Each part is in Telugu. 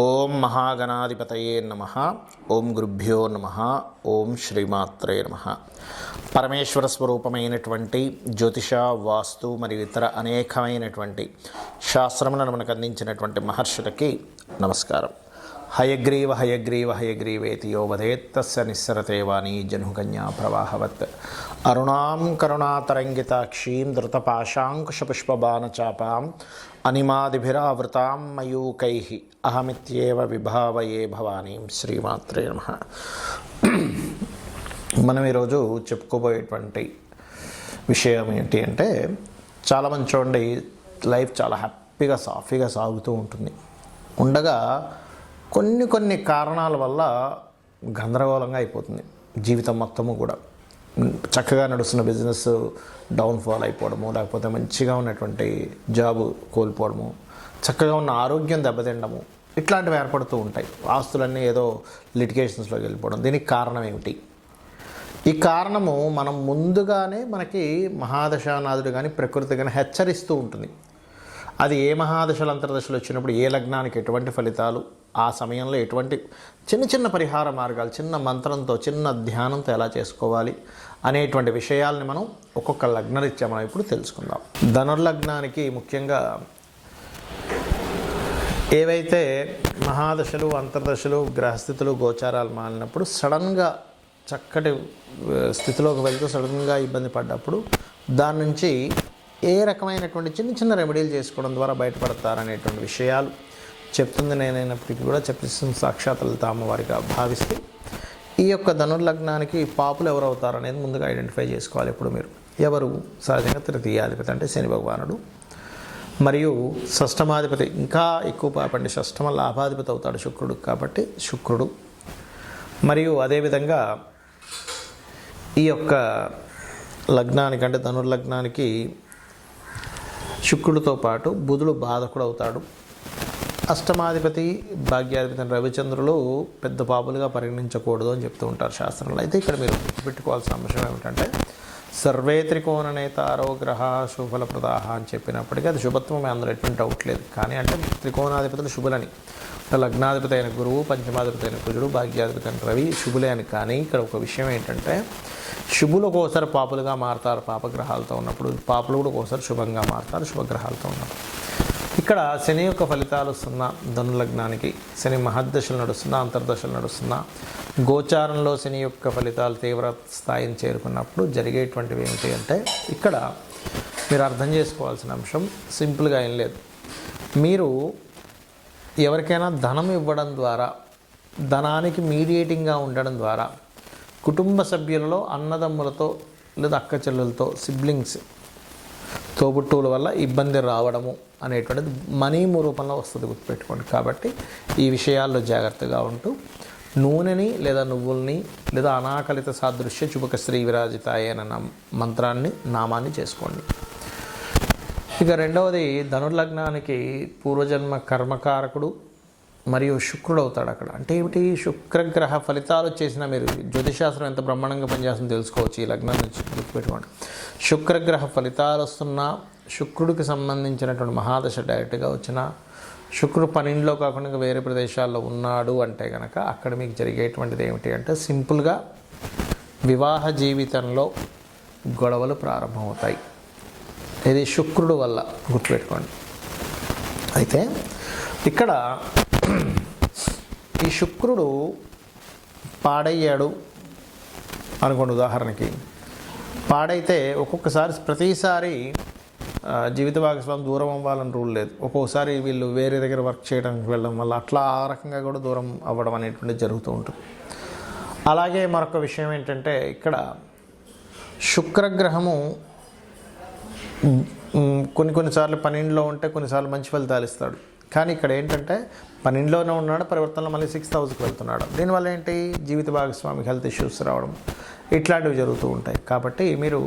ఓం మహాగణాధిపతయే నమః. ఓం గురుభ్యో నమః. ఓం శ్రీమాత్రే నమః. పరమేశ్వర స్వరూపమైనటువంటి జ్యోతిష, వాస్తు మరియు ఇతర అనేకమైనటువంటి శాస్త్రములను మనకు అందించినటువంటి మహర్షులకి నమస్కారం. హయగ్రీవ హయగ్రీవ హయగ్రీవేతి యో వదేత్ తస్య నిస్సరతే వాణీ జనుకన్యా ప్రవాహవత్. అరుణాం కరుణాతరంగితాక్షీం ధృతపాశాంకుశపుష్పబాణచాపాం అనిమాదిభిరావృతాం మయూకైః అహమిత్యేవ విభావయే భవానీం. శ్రీమాత్రే నమః. మనం ఈరోజు చెప్పుకోబోయేటువంటి విషయం ఏంటి అంటే, చాలామంది చూడండి, లైఫ్ చాలా హ్యాపీగా సాఫీగా సాగుతూ ఉంటుంది. ఉండగా కొన్ని కారణాల వల్ల గందరగోళంగా అయిపోతుంది జీవితం మొత్తము కూడా. చక్కగా నడుస్తున్న బిజినెస్ డౌన్ఫాల్ అయిపోవడము, లేకపోతే మంచిగా ఉన్నటువంటి జాబు కోల్పోవడము, చక్కగా ఉన్న ఆరోగ్యం దెబ్బతిండము, ఇట్లాంటివి ఏర్పడుతూ ఉంటాయి. ఆస్తులన్నీ ఏదో లిటిగేషన్స్లోకి వెళ్ళిపోవడం. దీనికి కారణం ఏమిటి? ఈ కారణము మనం ముందుగానే మనకి మహాదశానాథుడు కానీ ప్రకృతి కానీ హెచ్చరిస్తూ ఉంటుంది. అది ఏ మహాదశలు అంతర్దశలు వచ్చినప్పుడు ఏ లగ్నానికి ఎటువంటి ఫలితాలు, ఆ సమయంలో ఎటువంటి చిన్న పరిహార మార్గాలు, చిన్న మంత్రంతో చిన్న ధ్యానంతో ఎలా చేసుకోవాలి అనేటువంటి విషయాల్ని మనం ఒక్కొక్క లగ్నరీత్యా మనం ఇప్పుడు తెలుసుకుందాం. ధనుర్లగ్నానికి ముఖ్యంగా ఏవైతే మహాదశలు అంతర్దశలు గ్రహస్థితులు గోచారాలు మారినప్పుడు సడన్గా చక్కటి స్థితిలోకి వెళ్తూ సడన్గా ఇబ్బంది పడ్డప్పుడు దాని నుంచి ఏ రకమైనటువంటి చిన్న రెమెడీలు చేసుకోవడం ద్వారా బయటపడతారనేటువంటి విషయాలు చెప్తుంది నేనైనప్పటికీ కూడా చెప్పిస్తుంది సాక్షాత్ లలిత అమ్మవారిగా భావిస్తూ, ఈ యొక్క ధనుర్లగ్నానికి పాపులు ఎవరు అవుతారనేది ముందుగా ఐడెంటిఫై చేసుకోవాలి. ఇప్పుడు మీరు ఎవరు? సహజంగా తృతీయాధిపతి అంటే శని భగవానుడు, మరియు షష్టమాధిపతి ఇంకా ఎక్కువ పాపండి, షష్టమ లాభాధిపతి అవుతాడు శుక్రుడు, కాబట్టి శుక్రుడు. మరియు అదేవిధంగా ఈ యొక్క లగ్నానికి అంటే ధనుర్లగ్నానికి శుక్రుడితో పాటు బుధుడు బాధకుడు అవుతాడు. అష్టమాధిపతి భాగ్యాధిపతి రవిచంద్రులు పెద్ద పాపులుగా పరిగణించకూడదు అని చెప్తూ ఉంటారు శాస్త్రంలో. అయితే ఇక్కడ మీరు పెట్టుకోవాల్సిన అంశం ఏమిటంటే, సర్వే త్రికోణ నేతారో గ్రహ శుభలప్రదాహ అని చెప్పినప్పటికీ అది శుభత్వమే, అందులో ఎటువంటి డౌట్ లేదు. కానీ అంటే త్రికోణాధిపతులు శుభులని, లగ్నాధిపతి అయిన గురువు, పంచమాధిపతి అయిన కుజుడు, భాగ్యాధిపతి అయిన రవి శుభులే అని. కానీ ఇక్కడ ఒక విషయం ఏంటంటే, శుభులు ఒక్కోసారి పాపులుగా మారుతారు పాపగ్రహాలతో ఉన్నప్పుడు, పాపులు కూడా ఒక్కోసారి శుభంగా మారుతారు శుభగ్రహాలతో ఉన్నప్పుడు. ఇక్కడ శని యొక్క ఫలితాలు వస్తున్న ధనులగ్నానికి శని మహద్దశలు నడుస్తున్నా, అంతర్దశలు నడుస్తున్నా, గోచారంలో శని యొక్క ఫలితాలు తీవ్ర స్థాయిని చేరుకున్నప్పుడు జరిగేటువంటివి ఏమిటి అంటే, ఇక్కడ మీరు అర్థం చేసుకోవాల్సిన అంశం సింపుల్గా ఏం లేదు. మీరు ఎవరికైనా ధనం ఇవ్వడం ద్వారా, ధనానికి మీడియేటింగ్గా ఉండడం ద్వారా, కుటుంబ సభ్యులలో అన్నదమ్ములతో లేదా అక్క చెల్లెలతో సిబ్లింగ్స్ తోబుట్టువుల వల్ల ఇబ్బంది రావడము అనేటువంటిది మనీ రూపంలో వస్తుంది, గుర్తుపెట్టుకోండి. కాబట్టి ఈ విషయాల్లో జాగ్రత్తగా ఉంటూ నూనెని లేదా నువ్వుల్ని లేదా అనాకలిత సాదృశ్య చుబక శ్రీ విరాజితాయ అన్న మంత్రాన్ని నామాన్ని చేసుకోండి. ఇక రెండవది, ధనుర్లగ్నానికి పూర్వజన్మ కర్మకారకుడు మరియు శుక్రుడు అవుతాడు అక్కడ. అంటే ఏమిటి? శుక్రగ్రహ ఫలితాలు వచ్చేసిన మీరు జ్యోతిశాస్త్రం ఎంత బ్రహ్మాండంగా పనిచేస్తుందో తెలుసుకోవచ్చు ఈ లగ్నం నుంచి, గుర్తుపెట్టుకోండి. శుక్రగ్రహ ఫలితాలు వస్తున్నా, శుక్రుడికి సంబంధించినటువంటి మహాదశ డైరెక్ట్గా వచ్చిన, శుక్రుడు పనిలో కాకుండా వేరే ప్రదేశాల్లో ఉన్నాడు అంటే కనుక అక్కడ మీకు జరిగేటువంటిది ఏమిటి అంటే, సింపుల్గా వివాహ జీవితంలో గొడవలు ప్రారంభమవుతాయి. ఇది శుక్రుడు వల్ల, గుర్తుపెట్టుకోండి. అయితే ఇక్కడ ఈ శుక్రుడు పాడయ్యాడు అనుకోండి, ఉదాహరణకి పాడైతే ఒక్కొక్కసారి ప్రతిసారి జీవిత భాగస్వామి దూరం అవ్వాలని రూల్ లేదు. ఒక్కొక్కసారి వీళ్ళు వేరే దగ్గర వర్క్ చేయడానికి వెళ్ళడం వల్ల అట్లా ఆ రకంగా కూడా దూరం అవ్వడం అనేటువంటిది జరుగుతూ ఉంటుంది. అలాగే మరొక విషయం ఏంటంటే, ఇక్కడ శుక్రగ్రహము కొన్నిసార్లు పన్నెండులో ఉంటే కొన్నిసార్లు మంచి ఫలితాలు ఇస్తాడు. కానీ ఇక్కడ ఏంటంటే పన్నెండులోనే ఉన్నాడు, పరివర్తనలో మళ్ళీ 6th హౌస్కి వెళ్తున్నాడు. దీనివల్ల ఏంటి? జీవిత భాగస్వామికి హెల్త్ ఇష్యూస్ రావడం ఇట్లాంటివి జరుగుతూ ఉంటాయి. కాబట్టి మీరు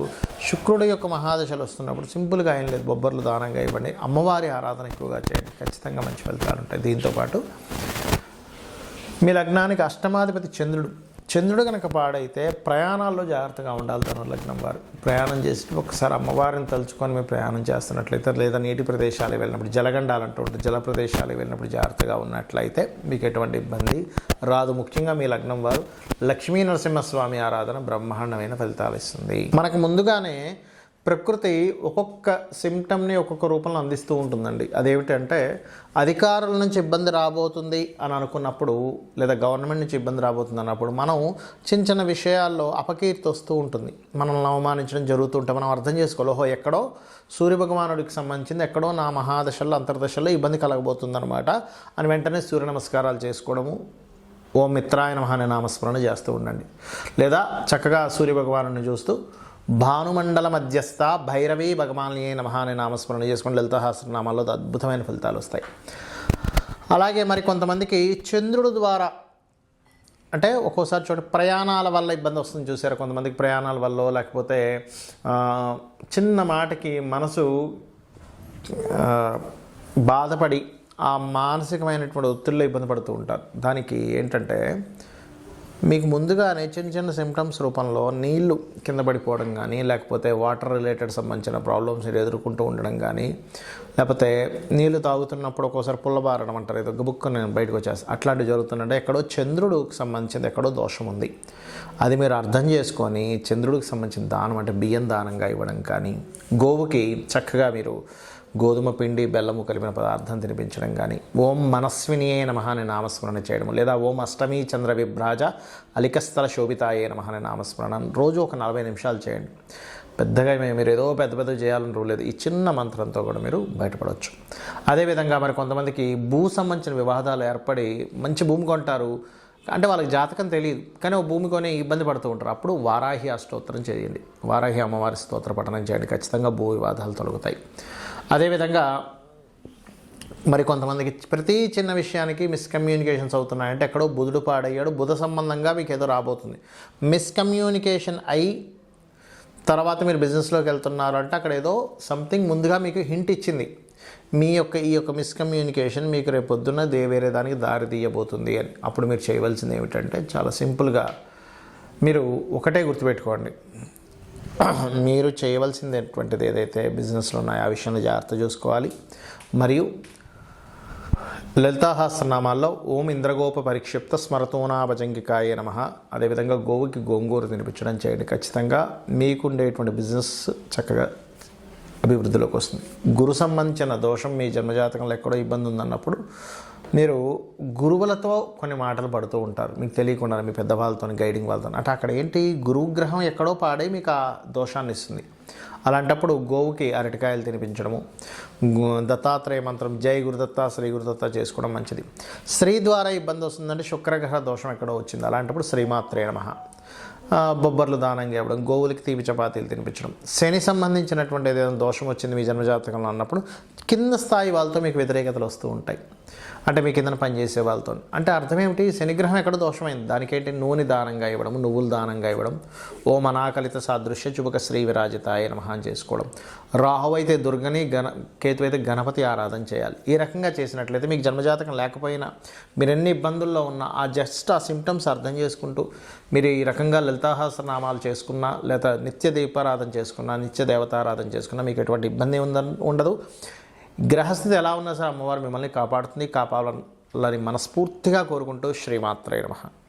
శుక్రుడు యొక్క మహాదశలు వస్తున్నప్పుడు సింపుల్గా ఏం లేదు, బొబ్బర్లు దానంగా ఇవ్వండి, అమ్మవారి ఆరాధన ఎక్కువగా చేయండి, ఖచ్చితంగా మంచి ఫలితాలు ఉంటాయి. దీంతోపాటు మీ లగ్నానికి అష్టమాధిపతి చంద్రుడు చంద్రుడు కనుక పాడైతే ప్రయాణాల్లో జాగ్రత్తగా ఉండాలి ధనుర్లగ్నం వారు. ప్రయాణం చేసి ఒకసారి అమ్మవారిని తలుచుకొని మీరు ప్రయాణం చేస్తున్నట్లయితే, లేదా నీటి ప్రదేశాలకు వెళ్ళినప్పుడు, జలగండాలు అంటూ ఉంటుంది, జల ప్రదేశాలకు వెళ్ళినప్పుడు జాగ్రత్తగా ఉన్నట్లయితే మీకు ఎటువంటి ఇబ్బంది రాదు. ముఖ్యంగా మీ లగ్నం వారు లక్ష్మీ నరసింహస్వామి ఆరాధన బ్రహ్మాండమైన ఫలితాలు ఇస్తుంది. మనకు ముందుగానే ప్రకృతి ఒక్కొక్క సిమ్టమ్ని ఒక్కొక్క రూపంలో అందిస్తూ ఉంటుందండి. అదేమిటంటే అధికారుల నుంచి ఇబ్బంది రాబోతుంది అని అనుకున్నప్పుడు, లేదా గవర్నమెంట్ నుంచి ఇబ్బంది రాబోతుంది అన్నప్పుడు మనం చిన్న చిన్న విషయాల్లో అపకీర్తి వస్తూ ఉంటుంది, మనల్ని అవమానించడం జరుగుతూ ఉంటుంది. మనం అర్థం చేసుకోవాలి, ఓహో ఎక్కడో సూర్యభగవానుడికి సంబంధించింది, ఎక్కడో నా మహాదశల్లో అంతర్దశల్లో ఇబ్బంది కలగబోతుంది అనమాట అని వెంటనే సూర్య నమస్కారాలు చేసుకోవడము, ఓం మిత్రాయ నమః అనే నామస్మరణ చేస్తూ ఉండండి. లేదా చక్కగా సూర్యభగవాను చూస్తూ భానుమండల మధ్యస్థ భైరవీ భగవాన్యే నమః అనే నామస్మరణ చేసుకుని లలితా సహస్రనామాల్లో అద్భుతమైన ఫలితాలు వస్తాయి. అలాగే మరి కొంతమందికి చంద్రుడు ద్వారా, అంటే ఒక్కోసారి ప్రయాణాల వల్ల ఇబ్బంది వస్తుంది చూసారా, కొంతమందికి ప్రయాణాల వల్ల, లేకపోతే చిన్న మాటకి మనసు బాధపడి ఆ మానసికమైనటువంటి ఒత్తిడిలో ఇబ్బంది పడుతూ ఉంటారు. దానికి ఏంటంటే మీకు ముందుగానే చిన్న చిన్న సిమ్టమ్స్ రూపంలో నీళ్లు కింద పడిపోవడం కానీ, లేకపోతే వాటర్ రిలేటెడ్ సంబంధించిన ప్రాబ్లమ్స్ ఎదుర్కొంటూ ఉండడం కానీ, లేకపోతే నీళ్లు తాగుతున్నప్పుడు ఒక్కోసారి పుల్లబారడం అంటారు, ఏదో గబుక్కు నేను బయటకు వచ్చేస్తాను, అట్లాంటివి జరుగుతుందంటే ఎక్కడో చంద్రుడికి సంబంధించింది ఎక్కడో దోషం ఉంది. అది మీరు అర్థం చేసుకొని చంద్రుడికి సంబంధించిన దానం అంటే బియ్యం దానంగా ఇవ్వడం కానీ, గోవుకి చక్కగా మీరు గోధుమ పిండి బెల్లము కలిపిన పదార్థం తినిపించడం కానీ, ఓం మనస్వినియే నమః అనే నామస్మరణ చేయడం, లేదా ఓం అష్టమీ చంద్ర విభ్రాజ అలికస్థల శోభితాయే నమః అనే నామస్మరణ రోజు ఒక 40 నిమిషాలు చేయండి. పెద్దగా మీరు ఏదో పెద్ద చేయాలని రూల్ లేదు, ఈ చిన్న మంత్రంతో కూడా మీరు బయటపడవచ్చు. అదేవిధంగా మరి కొంతమందికి భూ సంబంధించిన వివాదాలు ఏర్పడి మంచి భూమి కొంటారు, అంటే వాళ్ళకి జాతకం తెలియదు కానీ ఓ భూమి కొని ఇబ్బంది పడుతూ ఉంటారు. అప్పుడు వారాహి అష్టోత్తరం చేయండి, వారాహి అమ్మవారి స్తోత్ర పఠనం చేయండి, ఖచ్చితంగా భూ వివాదాలు తొలగుతాయి. అదేవిధంగా మరి కొంతమందికి ప్రతి చిన్న విషయానికి మిస్కమ్యూనికేషన్స్ అవుతున్నాయంటే ఎక్కడో బుధుడు పాడయ్యాడు, బుధ సంబంధంగా మీకు ఏదో రాబోతుంది. మిస్కమ్యూనికేషన్ అయి తర్వాత మీరు బిజినెస్లోకి వెళ్తున్నారు అంటే అక్కడ ఏదో సంథింగ్ ముందుగా మీకు హింట్ ఇచ్చింది, మీ యొక్క ఈ యొక్క మిస్కమ్యూనికేషన్ మీకు రేపు పొద్దున్న వేరే దానికి దారి తీయబోతుంది అని. అప్పుడు మీరు చేయవలసింది ఏమిటంటే చాలా సింపుల్గా మీరు ఒకటే గుర్తుపెట్టుకోండి, మీరు చేయవలసిందేటువంటిది ఏదైతే బిజినెస్లో ఉన్నాయో ఆ విషయంలో జాగ్రత్త చూసుకోవాలి. మరియు లలితా సహస్రనామాల్లో ఓం ఇంద్రగోప పరిక్షిప్త స్మరతోనాభజంగికాయ నమః, అదేవిధంగా గోవుకి గోంగూర తినిపించడం చేయండి. ఖచ్చితంగా మీకుండేటువంటి బిజినెస్ చక్కగా అభివృద్ధిలోకి వస్తుంది. గురు సంబంధించిన దోషం మీ జన్మజాతకంలో ఎక్కడో ఇబ్బంది ఉందన్నప్పుడు మీరు గురువులతో కొన్ని మాటలు పడుతూ ఉంటారు, మీకు తెలియకుండా మీ పెద్దవాళ్ళతో గైడింగ్ వాళ్ళతో. అంటే అక్కడ ఏంటి, గురువు గ్రహం ఎక్కడో పాడే మీకు ఆ దోషాన్ని ఇస్తుంది. అలాంటప్పుడు గోవుకి అరటికాయలు తినిపించడము, దత్తాత్రేయ మంత్రం జై గురుదత్త శ్రీ గురుదత్త చేసుకోవడం మంచిది. స్త్రీ ద్వారా ఇబ్బంది వస్తుందంటే శుక్రగ్రహ దోషం ఎక్కడో వచ్చింది, అలాంటప్పుడు శ్రీమాత్రే నమః, బొబ్బర్లు దానంగా ఇవ్వడం, గోవులకి తీపి చపాతీలు తినిపించడం. శని సంబంధించినటువంటి ఏదైనా దోషం వచ్చింది మీ జన్మజాతకంలో అన్నప్పుడు కింద స్థాయి వాళ్ళతో మీకు వ్యతిరేకతలు వస్తూ ఉంటాయి, అంటే మీ కింద పనిచేసే వాళ్ళతో. అంటే అర్థం ఏమిటి, శనిగ్రహం ఎక్కడ దోషమైంది, దానికేంటి నూనె దానంగా ఇవ్వడం, నువ్వులు దానంగా ఇవ్వడం, ఓం అనాకలిత సాదృశ్య చుబక శ్రీ విరాజితాయ నమః అని చేసుకోవడం. రాహు అయితే దుర్గని, కేతు అయితే గణపతి ఆరాధన చేయాలి. ఈ రకంగా చేసినట్లయితే మీకు జన్మజాతకం లేకపోయినా మీరు ఎన్ని ఇబ్బందుల్లో ఉన్నా ఆ సిమ్టమ్స్ అర్థం చేసుకుంటూ మీరు ఈ రకంగా లలితాసహస్రనామాలు చేసుకున్నా, లేదా నిత్య దీపారాధన చేసుకున్నా, నిత్య దేవతారాధన చేసుకున్నా మీకు ఎటువంటి ఇబ్బంది ఉండదు. గ్రహస్థితి ఎలా ఉన్నా సరే అమ్మవారు మిమ్మల్ని కాపాడుతుంది, కాపాడాలని మనస్ఫూర్తిగా కోరుకుంటూ శ్రీమాత్రే నమః.